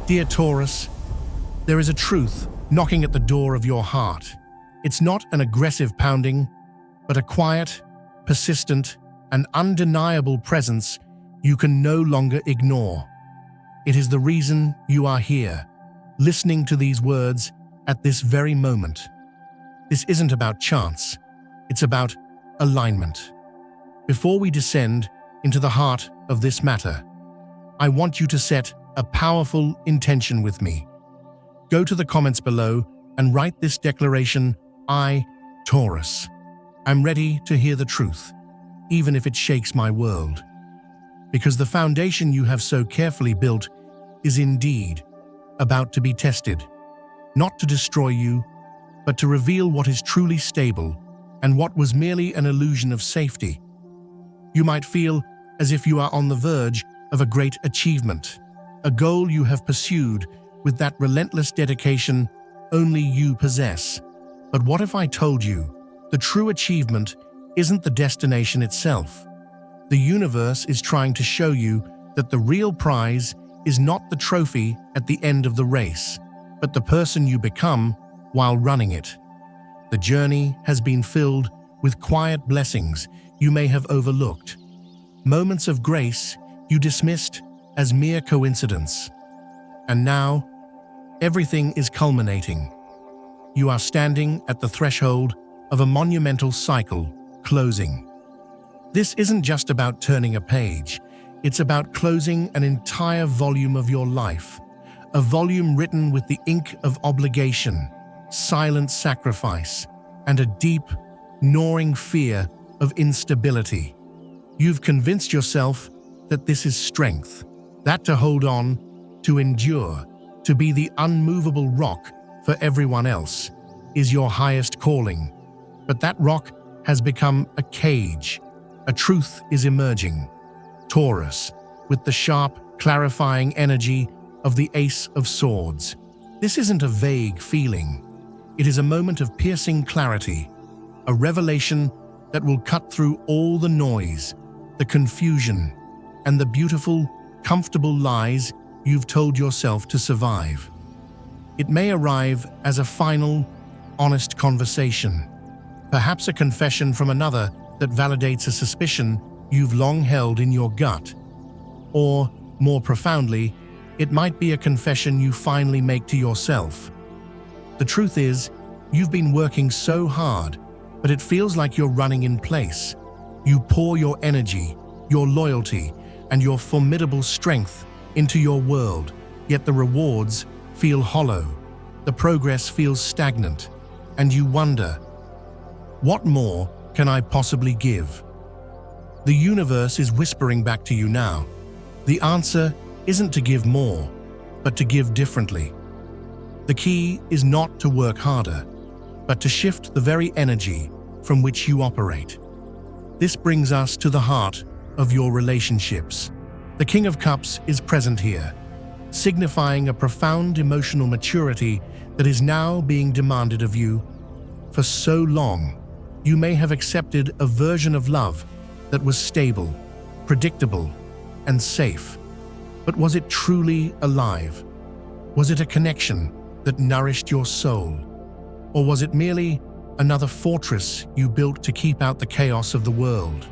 Dear Taurus, there is a truth knocking at the door of your heart. It's not an aggressive pounding, but a quiet, persistent, and undeniable presence you can no longer ignore. It is the reason you are here, listening to these words at this very moment. This isn't about chance, it's about alignment. Before we descend into the heart of this matter, I want you to set a powerful intention with me. Go to the comments below and write this declaration: I, Taurus, I'm ready to hear the truth, even if it shakes my world. Because the foundation you have so carefully built is indeed about to be tested, not to destroy you, but to reveal what is truly stable and what was merely an illusion of safety. You might feel as if you are on the verge of a great achievement, a goal you have pursued with that relentless dedication only you possess. But what if I told you the true achievement isn't the destination itself? The universe is trying to show you that the real prize is not the trophy at the end of the race, but the person you become while running it. The journey has been filled with quiet blessings you may have overlooked, moments of grace you dismissed as mere coincidence. And now, everything is culminating. You are standing at the threshold of a monumental cycle closing. This isn't just about turning a page, it's about closing an entire volume of your life, a volume written with the ink of obligation, silent sacrifice, and a deep, gnawing fear of instability. You've convinced yourself that this is strength, that to hold on, to endure, to be the unmovable rock for everyone else is your highest calling. But that rock has become a cage. A truth is emerging. Taurus, with the sharp, clarifying energy of the Ace of Swords. This isn't a vague feeling. It is a moment of piercing clarity, a revelation that will cut through all the noise, the confusion, and the beautiful, comfortable lies you've told yourself to survive. It may arrive as a final, honest conversation, perhaps a confession from another that validates a suspicion you've long held in your gut. Or, more profoundly, it might be a confession you finally make to yourself. The truth is, you've been working so hard, but it feels like you're running in place. You pour your energy, your loyalty, and your formidable strength into your world, yet the rewards feel hollow, the progress feels stagnant, and you wonder, what more can I possibly give? The universe is whispering back to you now. The answer isn't to give more, but to give differently. The key is not to work harder, but to shift the very energy from which you operate. This brings us to the heart of your relationships. The King of Cups is present here, signifying a profound emotional maturity that is now being demanded of you. For so long, you may have accepted a version of love that was stable, predictable, and safe. But was it truly alive? Was it a connection that nourished your soul? Or was it merely another fortress you built to keep out the chaos of the world?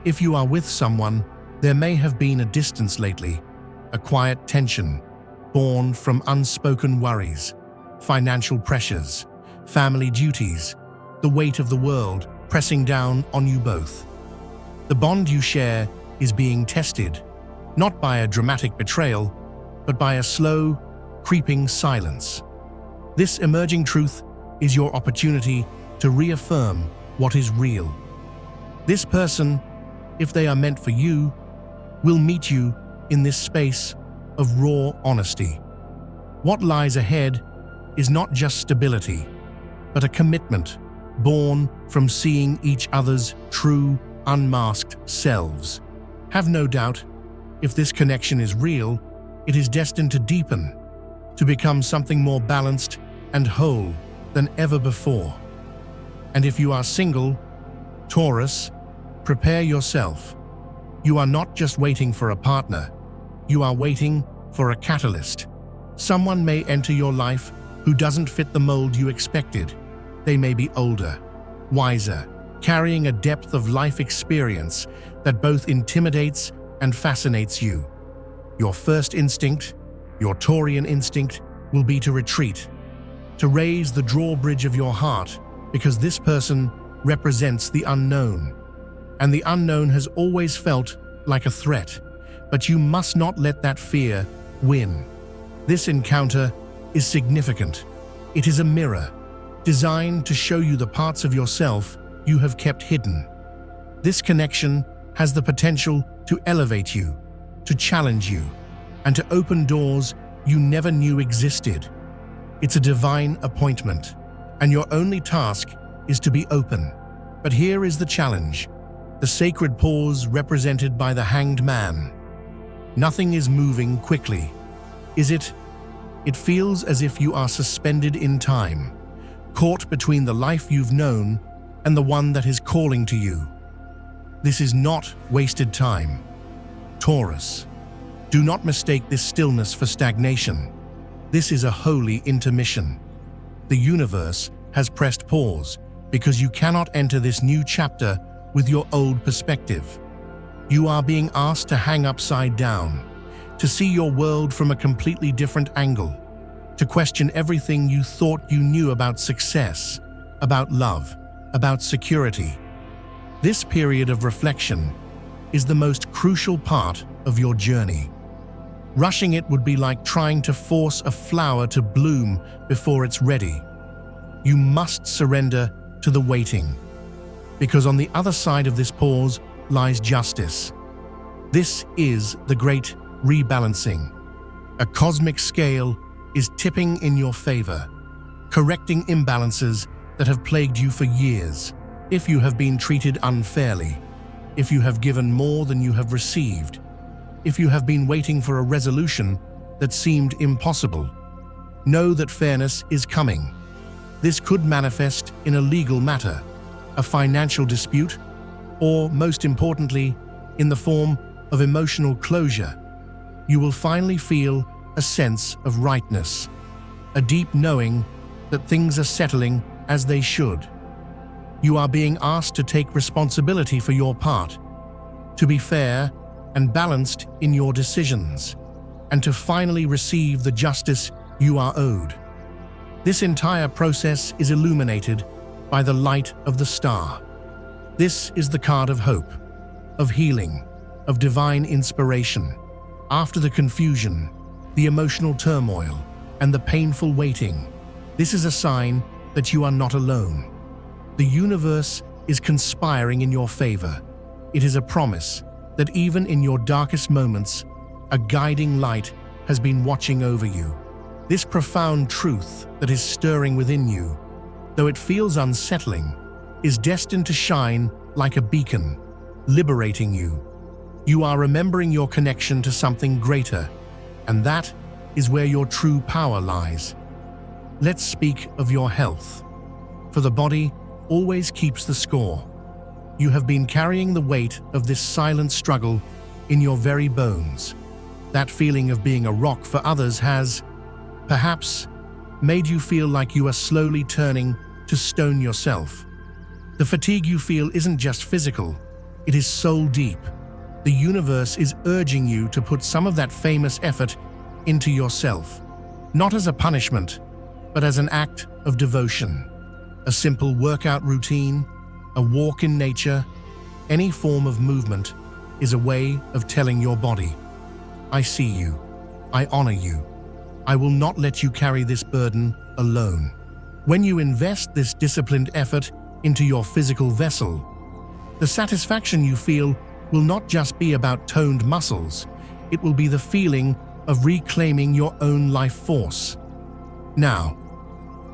If you are with someone, there may have been a distance lately, a quiet tension born from unspoken worries, financial pressures, family duties, the weight of the world pressing down on you both. The bond you share is being tested, not by a dramatic betrayal, but by a slow, creeping silence. This emerging truth is your opportunity to reaffirm what is real. This person, if they are meant for you, will meet you in this space of raw honesty. What lies ahead is not just stability, but a commitment born from seeing each other's true, unmasked selves. Have no doubt, if this connection is real, it is destined to deepen, to become something more balanced and whole than ever before. And if you are single, Taurus, prepare yourself. You are not just waiting for a partner, you are waiting for a catalyst, Someone may enter your life who doesn't fit the mold you expected. They may be older, wiser, carrying a depth of life experience that both intimidates and fascinates you. Your first instinct, your Taurian instinct, will be to retreat, to raise the drawbridge of your heart, because this person represents the unknown. And the unknown has always felt like a threat, but you must not let that fear win. This encounter is significant. It is a mirror, designed to show you the parts of yourself you have kept hidden. This connection has the potential to elevate you, to challenge you, and to open doors you never knew existed. It's a divine appointment, and your only task is to be open. But here is the challenge: the sacred pause represented by the hanged man. Nothing is moving quickly, is it? It feels as if you are suspended in time, caught between the life you've known and the one that is calling to you. This is not wasted time. Taurus, do not mistake this stillness for stagnation. This is a holy intermission. The universe has pressed pause because you cannot enter this new chapter with your old perspective. You are being asked to hang upside down, to see your world from a completely different angle, to question everything you thought you knew about success, about love, about security. This period of reflection is the most crucial part of your journey. Rushing it would be like trying to force a flower to bloom before it's ready. You must surrender to the waiting, because on the other side of this pause lies justice. This is the great rebalancing. A cosmic scale is tipping in your favor, correcting imbalances that have plagued you for years. If you have been treated unfairly, if you have given more than you have received, if you have been waiting for a resolution that seemed impossible, know that fairness is coming. This could manifest in a legal matter, a financial dispute, or, most importantly, in the form of emotional closure. You will finally feel a sense of rightness, a deep knowing that things are settling as they should. You are being asked to take responsibility for your part, to be fair and balanced in your decisions, and to finally receive the justice you are owed. This entire process is illuminated by the light of the star. This is the card of hope, of healing, of divine inspiration. After the confusion, the emotional turmoil, and the painful waiting, this is a sign that you are not alone. The universe is conspiring in your favor. It is a promise that even in your darkest moments, a guiding light has been watching over you. This profound truth that is stirring within you, though it feels unsettling, is destined to shine like a beacon, liberating you. You are remembering your connection to something greater, and that is where your true power lies. Let's speak of your health, for the body always keeps the score. You have been carrying the weight of this silent struggle in your very bones. That feeling of being a rock for others has, perhaps, made you feel like you are slowly turning to stone yourself. The fatigue you feel isn't just physical, it is soul deep. The universe is urging you to put some of that famous effort into yourself, not as a punishment, but as an act of devotion. A simple workout routine, a walk in nature, any form of movement is a way of telling your body, I see you, I honor you, I will not let you carry this burden alone. When you invest this disciplined effort into your physical vessel, the satisfaction you feel will not just be about toned muscles, it will be the feeling of reclaiming your own life force. Now,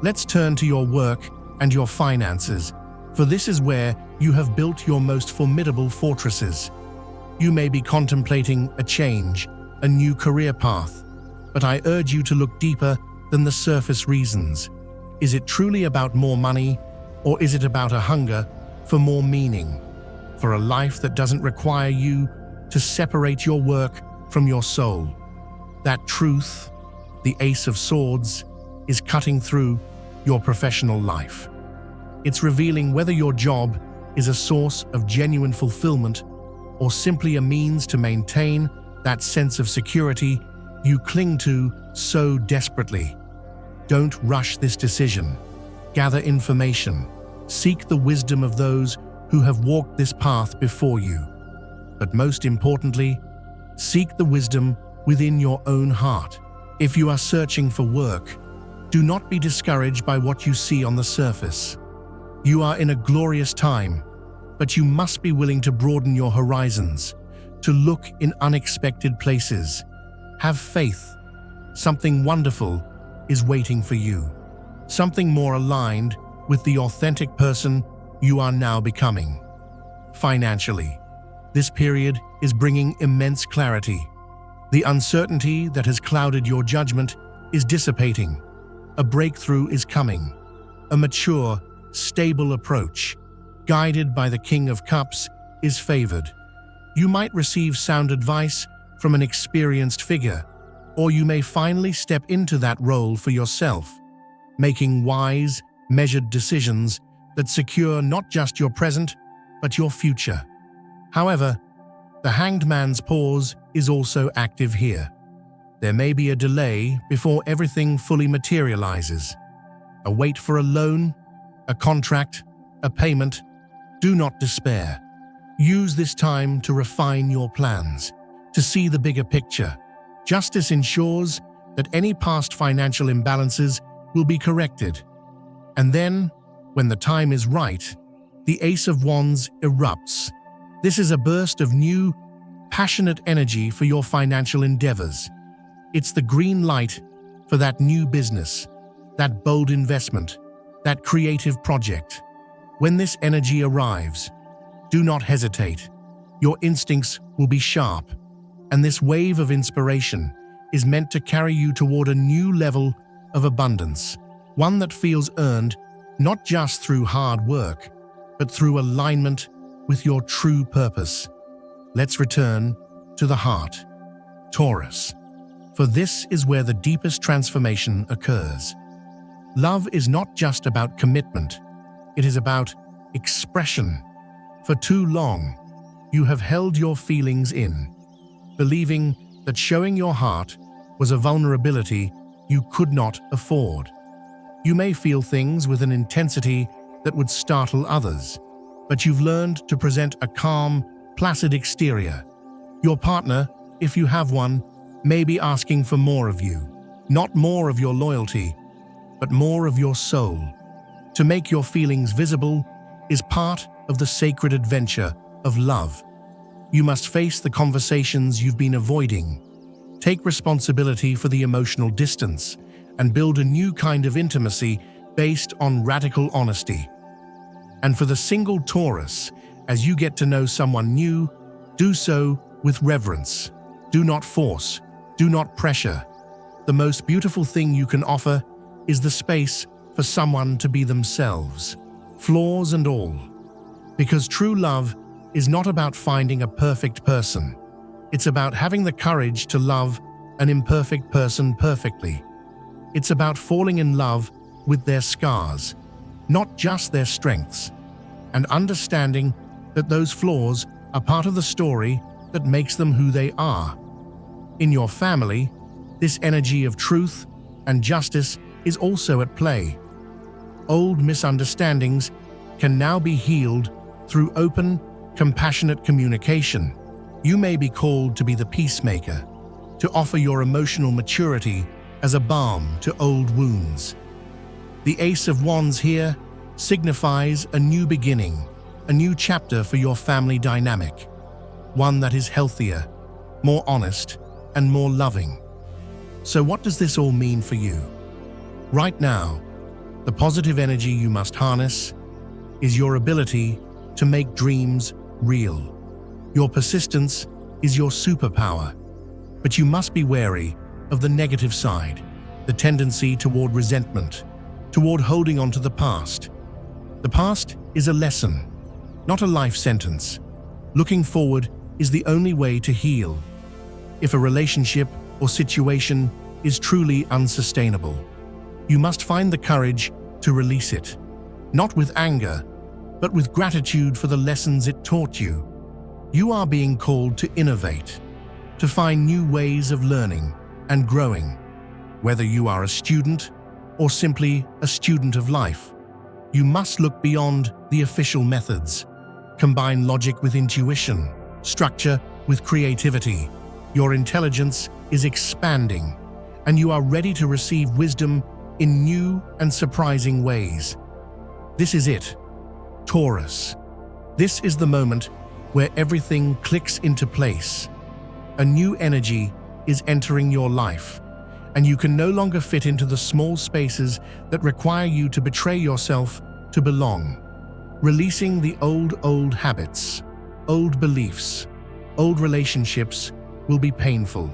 let's turn to your work and your finances, for this is where you have built your most formidable fortresses. You may be contemplating a change, a new career path, but I urge you to look deeper than the surface reasons. Is it truly about more money, or is it about a hunger for more meaning, for a life that doesn't require you to separate your work from your soul? That truth, the Ace of Swords, is cutting through your professional life. It's revealing whether your job is a source of genuine fulfillment or simply a means to maintain that sense of security you cling to so desperately. Don't rush this decision. Gather information. Seek the wisdom of those who have walked this path before you. But most importantly, seek the wisdom within your own heart. If you are searching for work, do not be discouraged by what you see on the surface. You are in a glorious time, but you must be willing to broaden your horizons, to look in unexpected places. Have faith. Something wonderful is waiting for you. Something more aligned with the authentic person you are now becoming. Financially, this period is bringing immense clarity. The uncertainty that has clouded your judgment is dissipating. A breakthrough is coming. A mature, stable approach, guided by the King of Cups, is favored. You might receive sound advice from an experienced figure, or you may finally step into that role for yourself, making wise, measured decisions that secure not just your present, but your future. However, the Hanged Man's pause is also active here. There may be a delay before everything fully materializes. A wait for a loan, a contract, a payment. Do not despair. Use this time to refine your plans, to see the bigger picture. Justice ensures that any past financial imbalances will be corrected. And then, when the time is right, the Ace of Wands erupts. This is a burst of new, passionate energy for your financial endeavors. It's the green light for that new business, that bold investment, that creative project. When this energy arrives, do not hesitate. Your instincts will be sharp, and this wave of inspiration is meant to carry you toward a new level of abundance, one that feels earned not just through hard work, but through alignment with your true purpose. Let's return to the heart, Taurus, for this is where the deepest transformation occurs. Love is not just about commitment, it is about expression. For too long, you have held your feelings in, believing that showing your heart was a vulnerability you could not afford. You may feel things with an intensity that would startle others, but you've learned to present a calm, placid exterior. Your partner, if you have one, may be asking for more of you, not more of your loyalty, but more of your soul. To make your feelings visible is part of the sacred adventure of love. You must face the conversations you've been avoiding, take responsibility for the emotional distance, and build a new kind of intimacy based on radical honesty. And for the single Taurus, as you get to know someone new, do so with reverence. Do not force, do not pressure. The most beautiful thing you can offer is the space for someone to be themselves, flaws and all. Because true love is not about finding a perfect person. It's about having the courage to love an imperfect person perfectly. It's about falling in love with their scars, not just their strengths, and understanding that those flaws are part of the story that makes them who they are. In your family, this energy of truth and justice is also at play. Old misunderstandings can now be healed through open, compassionate communication. You may be called to be the peacemaker, to offer your emotional maturity as a balm to old wounds. The Ace of Wands here signifies a new beginning, a new chapter for your family dynamic, one that is healthier, more honest, and more loving. So what does this all mean for you? Right now, the positive energy you must harness is your ability to make dreams real. Your persistence is your superpower, but you must be wary of the negative side, the tendency toward resentment, toward holding on to the past. The past is a lesson, not a life sentence. Looking forward is the only way to heal. If a relationship or situation is truly unsustainable. You must find the courage to release it, not with anger, but with gratitude for the lessons it taught you. You are being called to innovate, to find new ways of learning and growing. Whether you are a student or simply a student of life, you must look beyond the official methods. Combine logic with intuition, structure with creativity. Your intelligence is expanding, and you are ready to receive wisdom in new and surprising ways. This is it, Taurus. This is the moment where everything clicks into place. A new energy is entering your life, and you can no longer fit into the small spaces that require you to betray yourself to belong. Releasing the old habits, old beliefs, old relationships will be painful,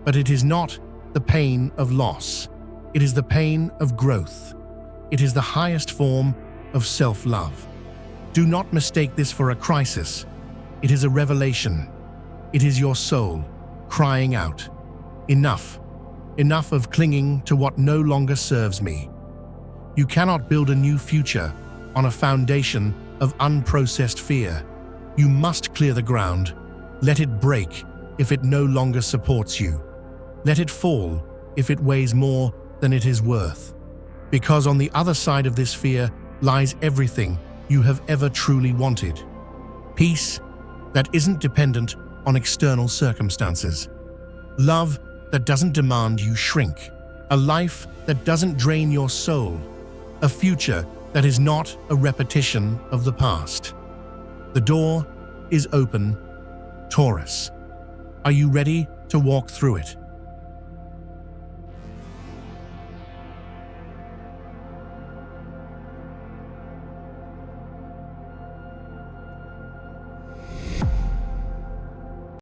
but it is not the pain of loss. It is the pain of growth. It is the highest form of self-love. Do not mistake this for a crisis. It is a revelation. It is your soul crying out, "Enough. Enough of clinging to what no longer serves me." You cannot build a new future on a foundation of unprocessed fear. You must clear the ground. Let it break if it no longer supports you. Let it fall if it weighs more than it is worth. Because on the other side of this fear lies everything you have ever truly wanted. Peace that isn't dependent on external circumstances. Love that doesn't demand you shrink. A life that doesn't drain your soul. A future that is not a repetition of the past. The door is open, Taurus. Are you ready to walk through it?